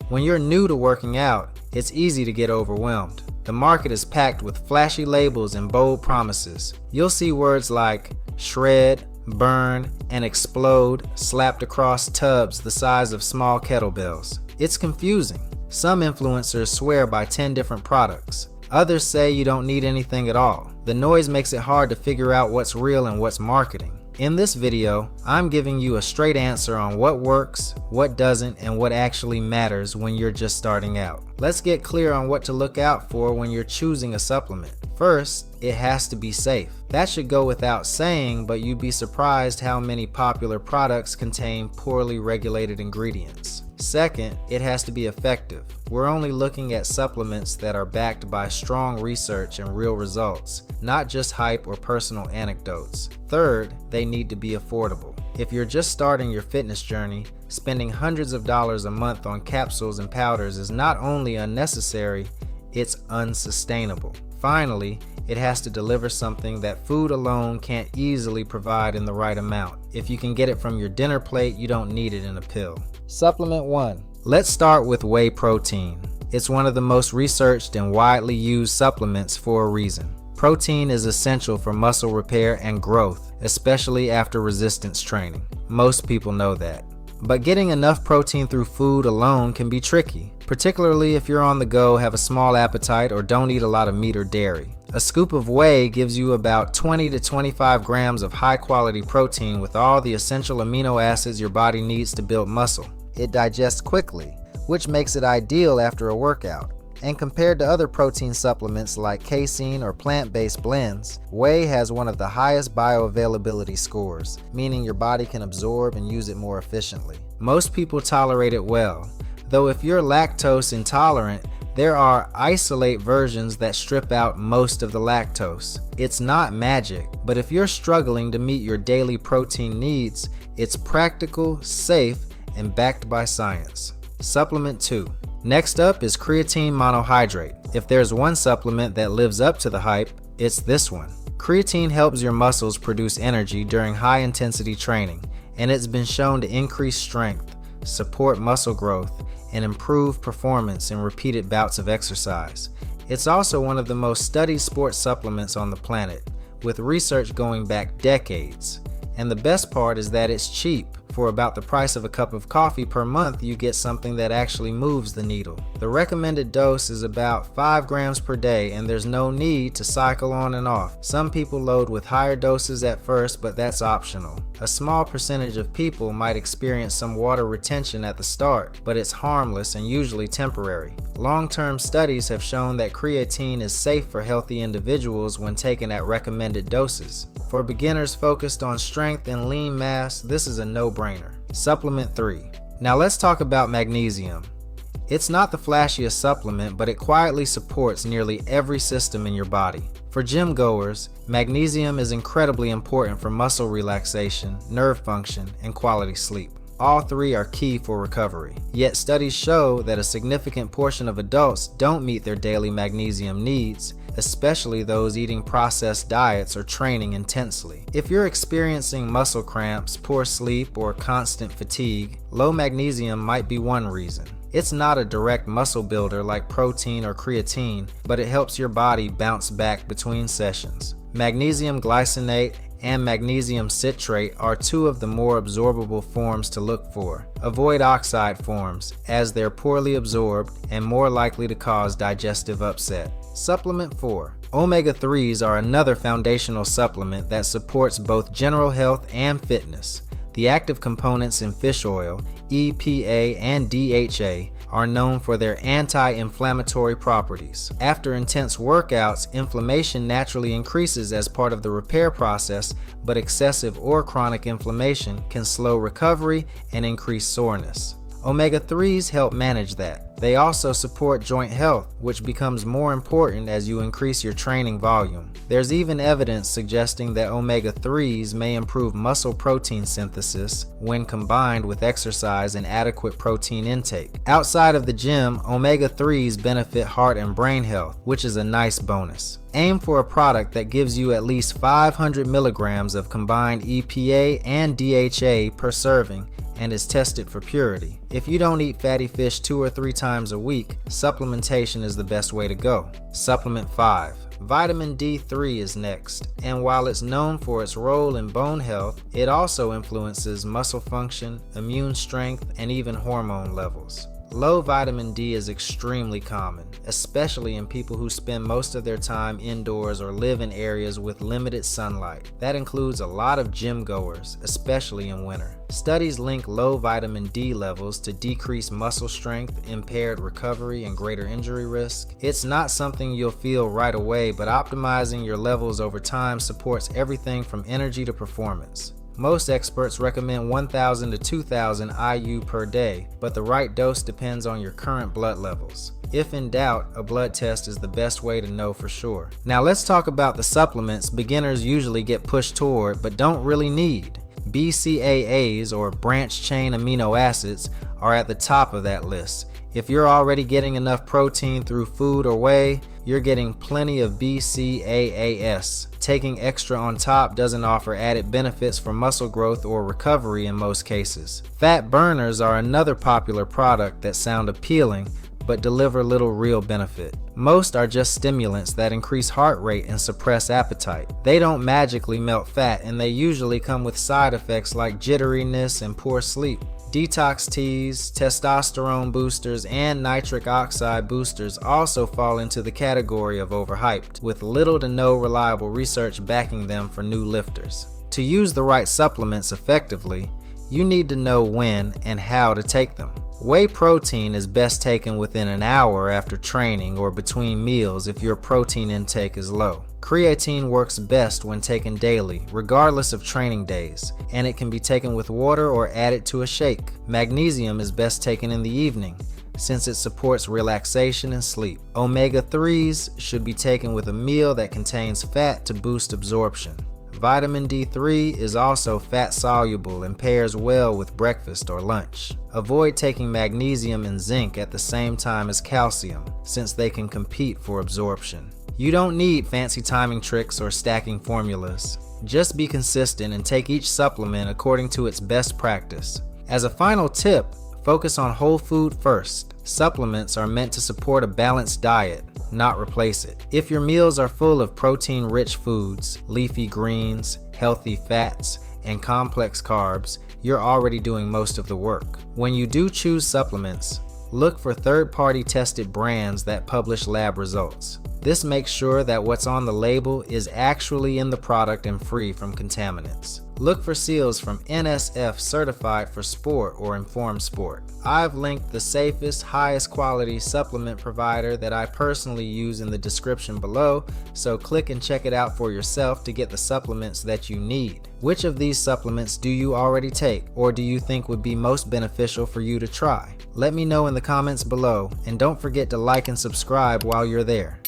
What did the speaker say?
When you're new to working out, it's easy to get overwhelmed. The market is packed with flashy labels and bold promises. You'll see words like shred, burn, and explode slapped across tubs the size of small kettlebells. It's confusing. Some influencers swear by 10 different products. Others say you don't need anything at all. The noise makes it hard to figure out what's real and what's marketing. In this video, I'm giving you a straight answer on what works, what doesn't, and what actually matters when you're just starting out. Let's get clear on what to look out for when you're choosing a supplement. First, it has to be safe. That should go without saying, but you'd be surprised how many popular products contain poorly regulated ingredients. Second, it has to be effective. We're only looking at supplements that are backed by strong research and real results, not just hype or personal anecdotes. Third, they need to be affordable. If you're just starting your fitness journey, spending hundreds of dollars a month on capsules and powders is not only unnecessary, it's unsustainable. Finally, it has to deliver something that food alone can't easily provide in the right amount. If you can get it from your dinner plate, you don't need it in a pill. Supplement 1. Let's start with whey protein. It's one of the most researched and widely used supplements for a reason. Protein is essential for muscle repair and growth, especially after resistance training. Most people know that. But getting enough protein through food alone can be tricky, particularly if you're on the go, have a small appetite, or don't eat a lot of meat or dairy. A scoop of whey gives you about 20 to 25 grams of high-quality protein with all the essential amino acids your body needs to build muscle. It digests quickly, which makes it ideal after a workout. And compared to other protein supplements like casein or plant-based blends, whey has one of the highest bioavailability scores, meaning your body can absorb and use it more efficiently. Most people tolerate it well, though if you're lactose intolerant, there are isolate versions that strip out most of the lactose. It's not magic, but if you're struggling to meet your daily protein needs, it's practical, safe, and backed by science. Supplement 2. Next up is creatine monohydrate. If there's one supplement that lives up to the hype, it's this one. Creatine helps your muscles produce energy during high-intensity training, and it's been shown to increase strength, support muscle growth, and improve performance in repeated bouts of exercise. It's also one of the most studied sports supplements on the planet, with research going back decades. And the best part is that it's cheap. For about the price of a cup of coffee per month, you get something that actually moves the needle. The recommended dose is about 5 grams per day, and there's no need to cycle on and off. Some people load with higher doses at first, but that's optional. A small percentage of people might experience some water retention at the start, but it's harmless and usually temporary. Long-term studies have shown that creatine is safe for healthy individuals when taken at recommended doses. For beginners focused on strength and lean mass, this is a no-brainer. Supplement 3. Now let's talk about magnesium. It's not the flashiest supplement, but it quietly supports nearly every system in your body. For gym goers, magnesium is incredibly important for muscle relaxation, nerve function, and quality sleep. All three are key for recovery. Yet studies show that a significant portion of adults don't meet their daily magnesium needs, especially those eating processed diets or training intensely. If you're experiencing muscle cramps, poor sleep, or constant fatigue, low magnesium might be one reason. It's not a direct muscle builder like protein or creatine, but it helps your body bounce back between sessions. Magnesium glycinate and magnesium citrate are two of the more absorbable forms to look for. Avoid oxide forms, as they're poorly absorbed and more likely to cause digestive upset. Supplement 4. Omega-3s are another foundational supplement that supports both general health and fitness. The active components in fish oil, EPA and DHA, are known for their anti-inflammatory properties. After intense workouts, inflammation naturally increases as part of the repair process, but excessive or chronic inflammation can slow recovery and increase soreness. Omega-3s help manage that. They also support joint health, which becomes more important as you increase your training volume. There's even evidence suggesting that omega-3s may improve muscle protein synthesis when combined with exercise and adequate protein intake. Outside of the gym, omega-3s benefit heart and brain health, which is a nice bonus. Aim for a product that gives you at least 500 milligrams of combined EPA and DHA per serving, and is tested for purity. If you don't eat fatty fish 2 or 3 times a week, supplementation is the best way to go. Supplement 5. Vitamin D3 is next, and while it's known for its role in bone health, it also influences muscle function, immune strength, and even hormone levels. Low vitamin D is extremely common, especially in people who spend most of their time indoors or live in areas with limited sunlight. That includes a lot of gym goers, especially in winter. Studies link low vitamin D levels to decreased muscle strength, impaired recovery, and greater injury risk. It's not something you'll feel right away, but optimizing your levels over time supports everything from energy to performance. Most experts recommend 1,000 to 2,000 IU per day, but the right dose depends on your current blood levels. If in doubt, a blood test is the best way to know for sure. Now let's talk about the supplements beginners usually get pushed toward but don't really need. BCAAs, or branched-chain amino acids, are at the top of that list. If you're already getting enough protein through food or whey, you're getting plenty of BCAAs. Taking extra on top doesn't offer added benefits for muscle growth or recovery in most cases. Fat burners are another popular product that sound appealing but deliver little real benefit. Most are just stimulants that increase heart rate and suppress appetite. They don't magically melt fat, and they usually come with side effects like jitteriness and poor sleep. Detox teas, testosterone boosters, and nitric oxide boosters also fall into the category of overhyped, with little to no reliable research backing them for new lifters. To use the right supplements effectively, you need to know when and how to take them. Whey protein is best taken within an hour after training or between meals if your protein intake is low. Creatine works best when taken daily, regardless of training days, and it can be taken with water or added to a shake. Magnesium is best taken in the evening, since it supports relaxation and sleep. Omega-3s should be taken with a meal that contains fat to boost absorption. Vitamin D3 is also fat-soluble and pairs well with breakfast or lunch. Avoid taking magnesium and zinc at the same time as calcium, since they can compete for absorption. You don't need fancy timing tricks or stacking formulas. Just be consistent and take each supplement according to its best practice. As a final tip, focus on whole food first. Supplements are meant to support a balanced diet, not replace it. If your meals are full of protein-rich foods, leafy greens, healthy fats, and complex carbs, you're already doing most of the work. When you do choose supplements, look for third-party tested brands that publish lab results. This makes sure that what's on the label is actually in the product and free from contaminants. Look for seals from NSF Certified for Sport or Informed Sport. I've linked the safest, highest quality supplement provider that I personally use in the description below, so click and check it out for yourself to get the supplements that you need. Which of these supplements do you already take, or do you think would be most beneficial for you to try? Let me know in the comments below, and don't forget to like and subscribe while you're there.